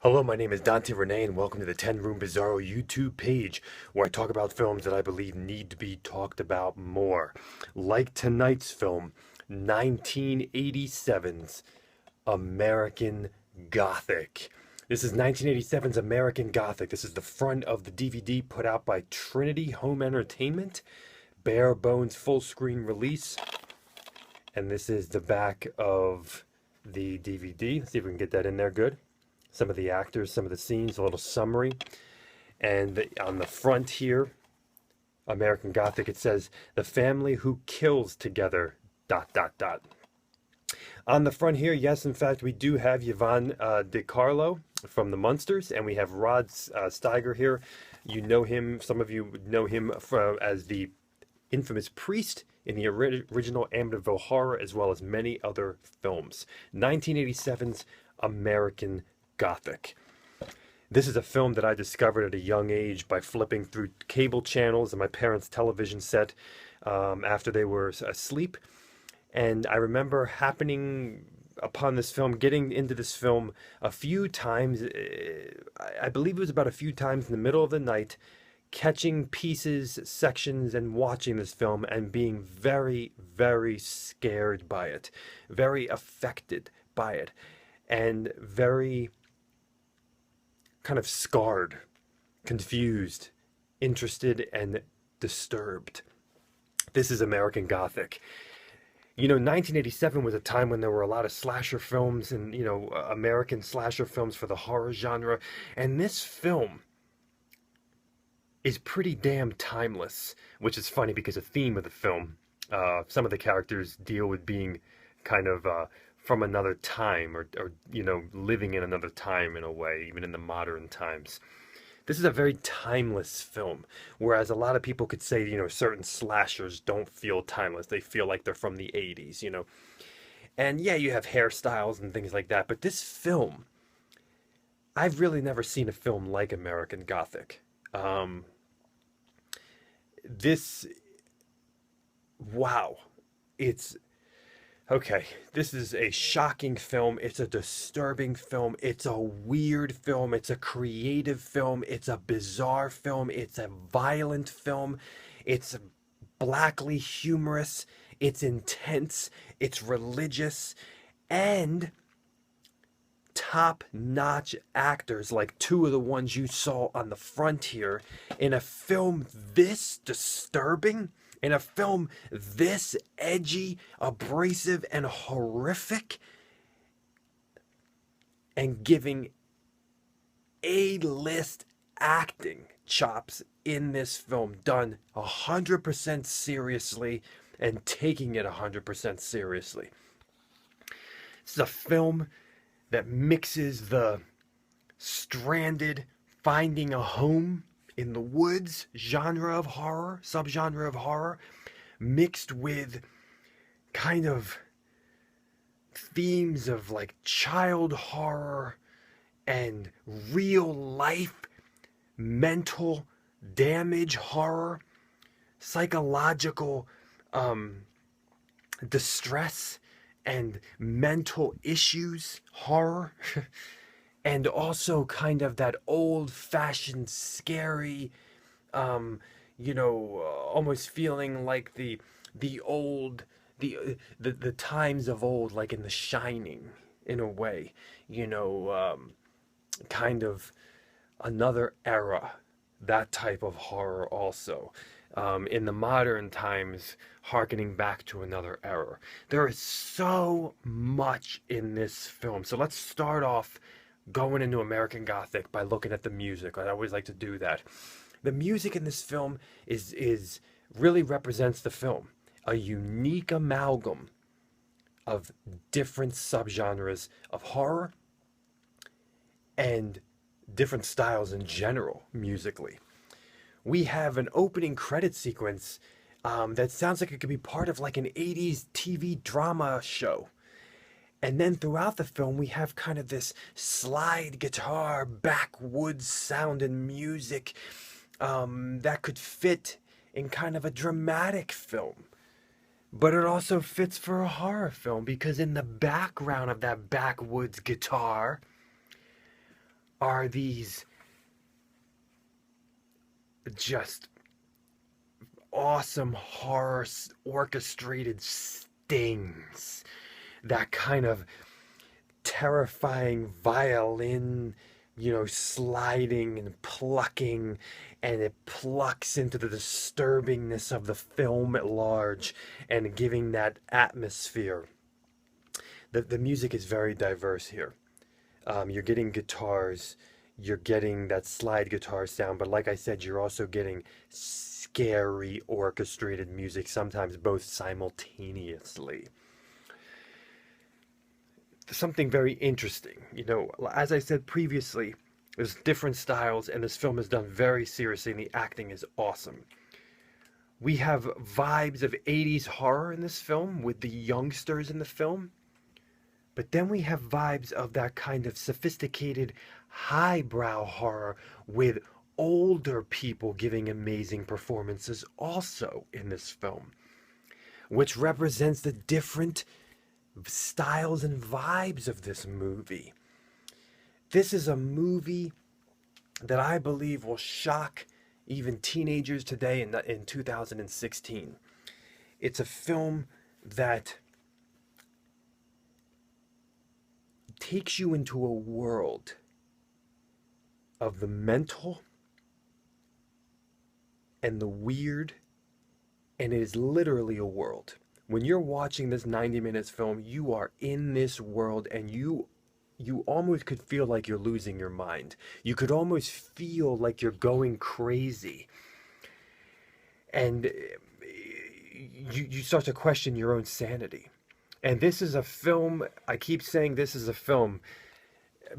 Hello, my name is Dante Renee, and welcome to the 10 Room Bizarro YouTube page, where I talk about films that I believe need to be talked about more. Like tonight's film, 1987's American Gothic. This is 1987's American Gothic. This is the front of the DVD put out by Trinity Home Entertainment, bare bones full screen release. And this is the back of the DVD. Let's see if we can get that in there good. Some of the actors, some of the scenes, a little summary. And on the front here, American Gothic, it says, "The family who kills together, dot, dot, dot." On the front here, yes, in fact, we do have Yvonne DiCarlo from the Munsters, and we have Rod Steiger here. You know him, some of you know him as the infamous priest in the original Amityville Horror, as well as many other films. 1987's American Gothic. This is a film that I discovered at a young age by flipping through cable channels and my parents' television set after they were asleep. And I remember happening upon this film, getting into this film a few times. I believe it was about a few times in the middle of the night, catching pieces, sections, and watching this film and being very, very scared by it, very affected by it, and very kind of scarred, confused, interested, and disturbed. This is American Gothic. You know, 1987 was a time when there were a lot of slasher films and, American slasher films for the horror genre. And this film is pretty damn timeless, which is funny because the theme of the film, some of the characters deal with being kind of from another time or living in another time in a way, even in the modern times. This is a very timeless film, whereas a lot of people could say, certain slashers don't feel timeless. They feel like they're from the 80s, And yeah, you have hairstyles and things like that, but this film, I've really never seen a film like American Gothic. This, wow, it's okay. This is a shocking film. It's a disturbing film. It's a weird film. It's a creative film. It's a bizarre film. It's a violent film. It's blackly humorous. It's intense. It's religious. And top-notch actors like two of the ones you saw on the front here in a film this disturbing, in a film this edgy, abrasive, and horrific, and giving A-list acting chops in this film, done 100% seriously and taking it 100% seriously. This is a film that mixes the stranded, finding a home in the woods genre of horror, subgenre of horror, mixed with kind of themes of like child horror and real life mental damage horror, psychological distress and mental issues horror, and also kind of that old-fashioned scary, almost feeling like the old the times of old, like in The Shining, in a way, kind of another era, that type of horror also. In the modern times, harkening back to another era. There is so much in this film. So let's start off going into American Gothic by looking at the music. I always like to do that. The music in this film is really represents the film. A unique amalgam of different subgenres of horror and different styles in general musically. We have an opening credit sequence that sounds like it could be part of like an 80s TV drama show. And then throughout the film, we have kind of this slide guitar, backwoods sound and music that could fit in kind of a dramatic film. But it also fits for a horror film because in the background of that backwoods guitar are these just awesome horror orchestrated stings, that kind of terrifying violin, sliding and plucking, and it plucks into the disturbingness of the film at large and giving that atmosphere. The music is very diverse here. You're getting guitars, you're getting that slide guitar sound, but like I said, you're also getting scary orchestrated music, sometimes both simultaneously. Something very interesting, as I said previously, there's different styles, and this film is done very seriously, and the acting is awesome. We have vibes of 80s horror in this film with the youngsters in the film. But then we have vibes of that kind of sophisticated, highbrow horror with older people giving amazing performances also in this film, which represents the different styles and vibes of this movie. This is a movie that I believe will shock even teenagers today in 2016. It's a film that takes you into a world of the mental and the weird, and it is literally a world. When you're watching this 90 minutes film, you are in this world, and you almost could feel like you're losing your mind. You could almost feel like you're going crazy. And you start to question your own sanity. And this is a film, I keep saying this is a film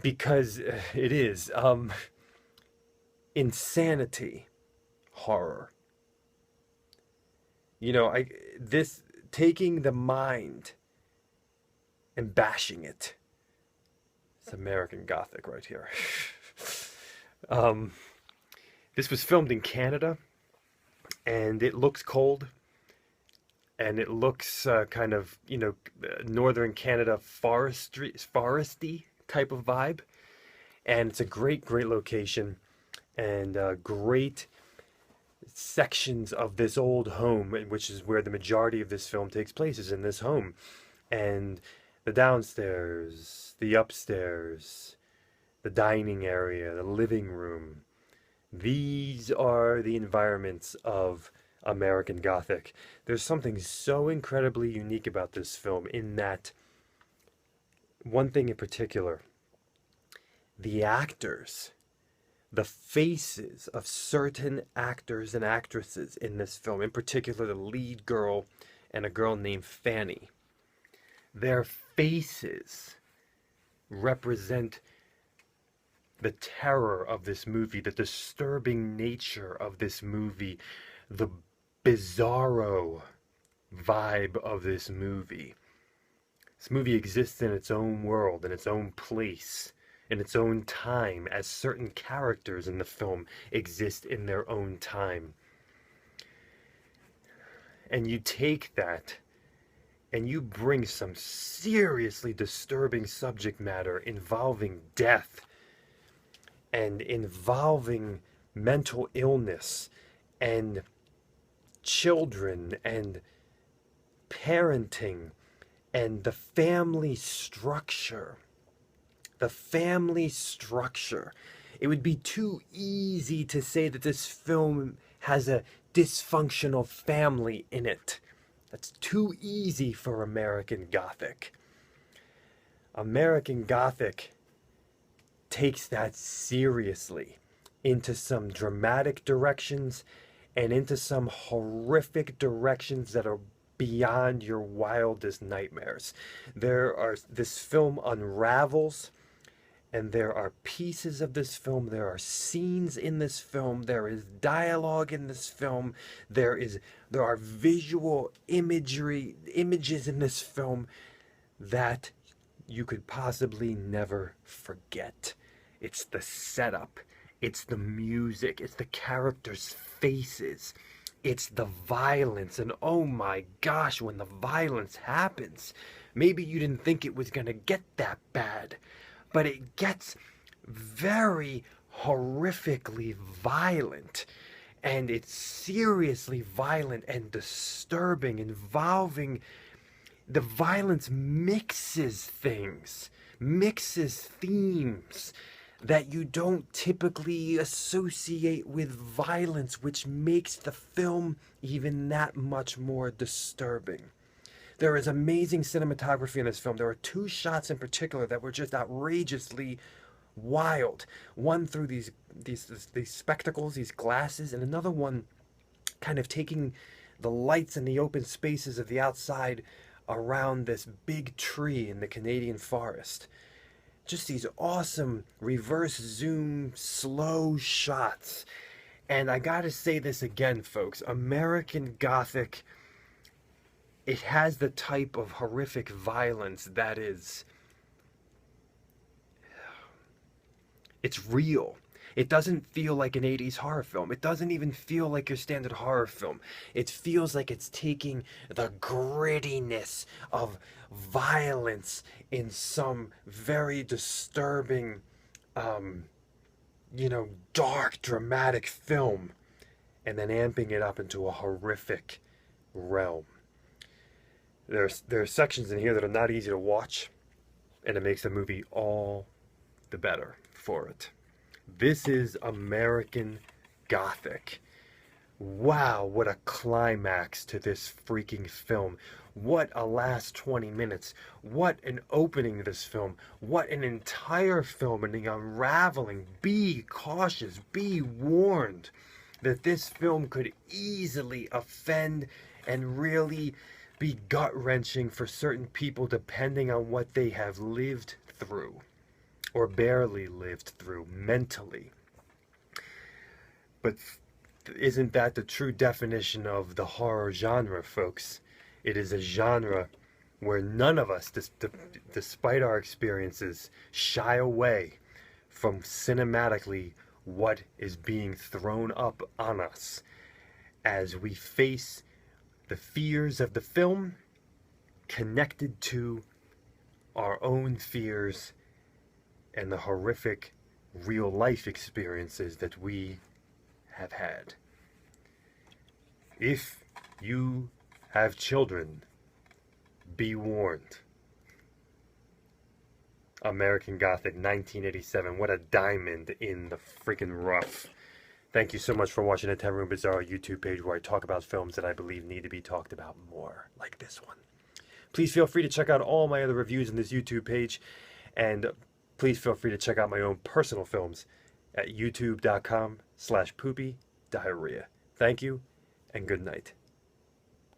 because it is insanity horror. This taking the mind and bashing it. It's American Gothic right here. This was filmed in Canada, and it looks cold. And it looks kind of, northern Canada foresty type of vibe. And it's a great, great location, and great sections of this old home, which is where the majority of this film takes place, is in this home. And the downstairs, the upstairs, the dining area, the living room. These are the environments of American Gothic. There's something so incredibly unique about this film, in that one thing in particular, the actors, the faces of certain actors and actresses in this film, in particular the lead girl and a girl named Fanny, their faces represent the terror of this movie, the disturbing nature of this movie, the bizarro vibe of this movie. This movie exists in its own world, in its own place, in its own time, as certain characters in the film exist in their own time. And you take that and you bring some seriously disturbing subject matter involving death and involving mental illness and children and parenting and the family structure. The family structure. It would be too easy to say that this film has a dysfunctional family in it. That's too easy for American Gothic. American Gothic takes that seriously into some dramatic directions and into some horrific directions that are beyond your wildest nightmares. This film unravels, and there are pieces of this film, there are scenes in this film, there is dialogue in this film, there are visual images in this film that you could possibly never forget. It's the setup, it's the music, it's the characters' faces, it's the violence, and oh my gosh, when the violence happens, maybe you didn't think it was gonna get that bad, but it gets very horrifically violent. And it's seriously violent and disturbing, involving the violence mixes things, mixes themes that you don't typically associate with violence, which makes the film even that much more disturbing. There is amazing cinematography in this film. There are two shots in particular that were just outrageously wild. One through these spectacles, these glasses, and another one kind of taking the lights and the open spaces of the outside around this big tree in the Canadian forest. Just these awesome reverse zoom, slow shots. And I gotta say this again, folks. American Gothic, it has the type of horrific violence that is... it's real. It doesn't feel like an 80s horror film. It doesn't even feel like your standard horror film. It feels like it's taking the grittiness of violence in some very disturbing, dark, dramatic film, and then amping it up into a horrific realm. There are sections in here that are not easy to watch, and it makes the movie all the better for it. This is American Gothic. Wow, what a climax to this freaking film. What a last 20 minutes. What an opening to this film. What an entire film and the unraveling. Be cautious, be warned that this film could easily offend and really be gut-wrenching for certain people depending on what they have lived through or barely lived through mentally. But isn't that the true definition of the horror genre, folks? It is a genre where none of us, despite our experiences, shy away from cinematically what is being thrown up on us as we face the fears of the film connected to our own fears and the horrific real life experiences that we have had. If you have children, be warned. American Gothic 1987. What a diamond in the freaking rough. Thank you so much for watching the 10 Room Bizarre YouTube page where I talk about films that I believe need to be talked about more, like this one. Please feel free to check out all my other reviews on this YouTube page, and please feel free to check out my own personal films at youtube.com/poopydiarrhea. Thank you, and good night.